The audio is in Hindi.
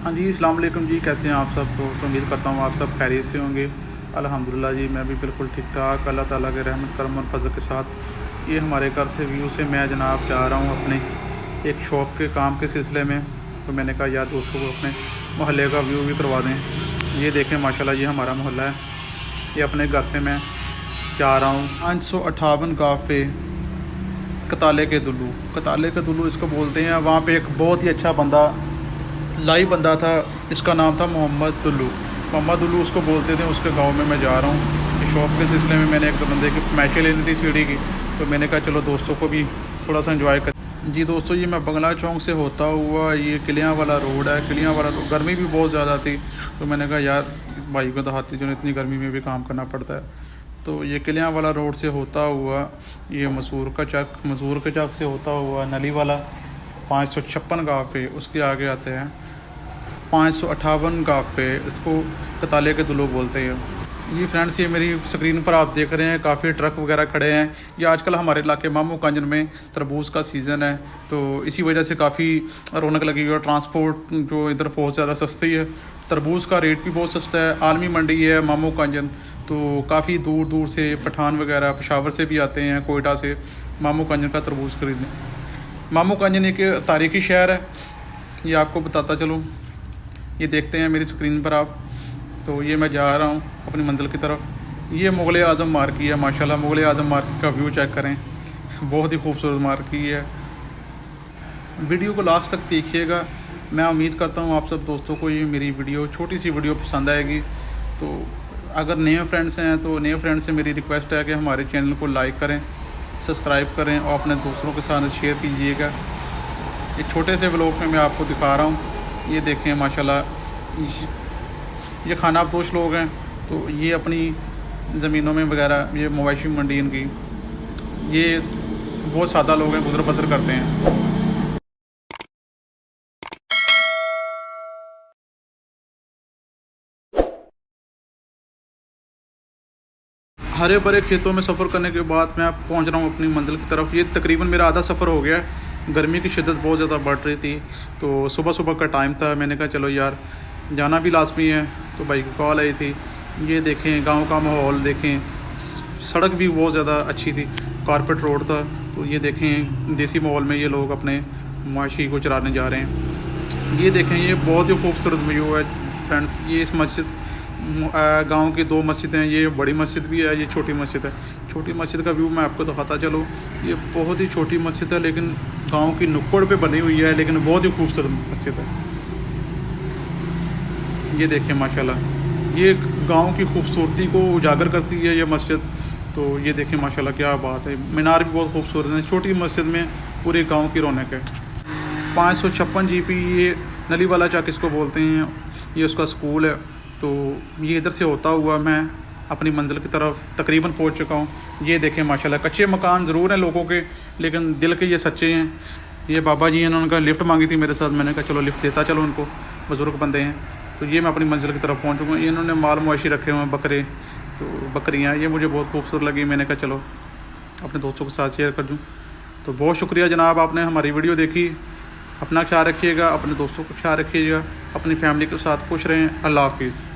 हाँ जी, अस्सलाम वालेकुम जी। कैसे हैं आप सब? तो उम्मीद करता हूँ आप सब खैरियत से होंगे। अल्हम्दुलिल्लाह जी, मैं भी बिल्कुल ठीक ठाक, अल्लाह ताला के रहमत करम और फजल के साथ। ये हमारे घर से व्यू से मैं जनाब जा रहा हूँ अपने एक शॉप के काम के सिलसिले में। तो मैंने कहा यार दोस्तों को अपने मोहल्ले का व्यू भी करवा दें। ये देखें माशाल्लाह, ये हमारा मोहल्ला है। ये अपने घर से मैं जा रहा हूँ 558 गाँव पे कताले के दुल्लू इसको बोलते हैं। वहाँ पे एक बहुत ही अच्छा बंदा, लाइव बंदा था, इसका नाम था मोहम्मद दुल्लू उसको बोलते थे। उसके गांव में मैं जा रहा हूँ। इस शॉप के सिलसिले में मैंने एक दो बंदे की मैचें लेनी थी सीढ़ी की, तो मैंने कहा चलो दोस्तों को भी थोड़ा सा एंजॉय कर। जी दोस्तों, ये मैं बंगला चौक से होता हुआ ये किलियाँ वाला रोड है। किलियाँ वाला रोड, गर्मी भी बहुत ज़्यादा थी, तो मैंने कहा यार भाई को देहाती जो इतनी गर्मी में भी काम करना पड़ता है। तो ये किलियाँ वाला रोड से होता हुआ ये मसूर का चक से होता हुआ नली वाला 556 गाँव पे, उसके आगे आते हैं 558 गाँव पे, इसको कताले के दुल्लू बोलते हैं। जी फ्रेंड्स, ये मेरी स्क्रीन पर आप देख रहे हैं काफ़ी ट्रक वगैरह खड़े हैं। ये आजकल हमारे इलाके मामू कांजन में तरबूज का सीज़न है, तो इसी वजह से काफ़ी रौनक लगी हुई है। ट्रांसपोर्ट जो इधर बहुत ज़्यादा सस्ती है, तरबूज का रेट भी बहुत सस्ता है। आलमी मंडी है मामू कांजन, तो काफ़ी दूर दूर से पठान वगैरह पेशावर से भी आते हैं, कोयटा से मामू कांजन का तरबूज खरीदने। मामू कांजन एक तारीखी शहर है, ये आपको बताता चलूँ। ये देखते हैं मेरी स्क्रीन पर आप। तो ये मैं जा रहा हूँ अपनी मंजिल की तरफ। ये मुग़ल आज़म मार्की है। माशाल्लाह मुग़ल आज़म मार्की का व्यू चेक करें, बहुत ही खूबसूरत मार्की है। वीडियो को लास्ट तक देखिएगा। मैं उम्मीद करता हूँ आप सब दोस्तों को ये मेरी वीडियो, छोटी सी वीडियो पसंद आएगी। तो अगर नए फ्रेंड्स हैं तो नए फ्रेंड्स से मेरी रिक्वेस्ट है कि हमारे चैनल को लाइक करें, सब्सक्राइब करें और अपने दोस्तों के साथ शेयर कीजिएगा। एक छोटे से व्लॉग में मैं आपको दिखा रहा हूँ। ये देखें माशाल्लाह, ये खानाबदोश लोग हैं, तो ये अपनी ज़मीनों में वगैरह, ये मवेशी मंडी इनकी, ये बहुत सादा लोग हैं, गुजर बसर करते हैं। हरे भरे खेतों में सफ़र करने के बाद मैं पहुंच रहा हूं अपनी मंजिल की तरफ। ये तकरीबन मेरा आधा सफ़र हो गया है। गर्मी की शिद्दत बहुत ज़्यादा बढ़ रही थी, तो सुबह सुबह का टाइम था। मैंने कहा चलो यार जाना भी लाजमी है, तो भाई की कॉल आई थी। ये देखें गांव का माहौल देखें, सड़क भी बहुत ज़्यादा अच्छी थी, कारपेट रोड था। तो ये देखें देसी माहौल में ये लोग अपने माशी को चराने जा रहे हैं। ये देखें, ये बहुत ही खूबसूरत व्यू है फ्रेंड्स। ये इस मस्जिद, गांव की दो मस्जिदें हैं, ये बड़ी मस्जिद भी है, ये छोटी मस्जिद है। छोटी मस्जिद का व्यू मैं आपको दिखाता चलूँ। ये बहुत ही छोटी मस्जिद है, लेकिन गांव की नुक्कड़ पे बनी हुई है, लेकिन बहुत ही खूबसूरत मस्जिद है। ये देखें माशाल्लाह, ये गांव की खूबसूरती को उजागर करती है ये मस्जिद। तो ये देखें माशाल्लाह, क्या बात है। मीनार भी बहुत खूबसूरत है। छोटी मस्जिद में पूरे गाँव की रौनक है। 556 GP, ये नली वाला चक इसको बोलते हैं, ये उसका स्कूल है। तो ये इधर से होता हुआ मैं अपनी मंजिल की तरफ तकरीबन पहुंच चुका हूं। ये देखें माशाल्लाह, कच्चे मकान ज़रूर हैं लोगों के, लेकिन दिल के ये सच्चे हैं। ये बाबा जी हैं, उन्होंने लिफ़्ट मांगी थी मेरे साथ, मैंने कहा चलो लिफ़्ट देता चलो उनको, बुज़ुर्ग बंदे हैं। तो ये मैं अपनी मंजिल की तरफ पहुँच चुका हूँ। इन्होंने माल मवेशी रखे हुए हैं, बकरे, तो बकरियाँ, ये मुझे बहुत खूबसूरत लगी। मैंने कहा चलो अपने दोस्तों के साथ शेयर कर दूँ। तो बहुत शुक्रिया जनाब, आपने हमारी वीडियो देखी। अपना ख्याल रखिएगा, अपने दोस्तों का ख्याल रखिएगा, अपनी फैमिली के साथ खुश रहें। अल्लाह हाफिज़।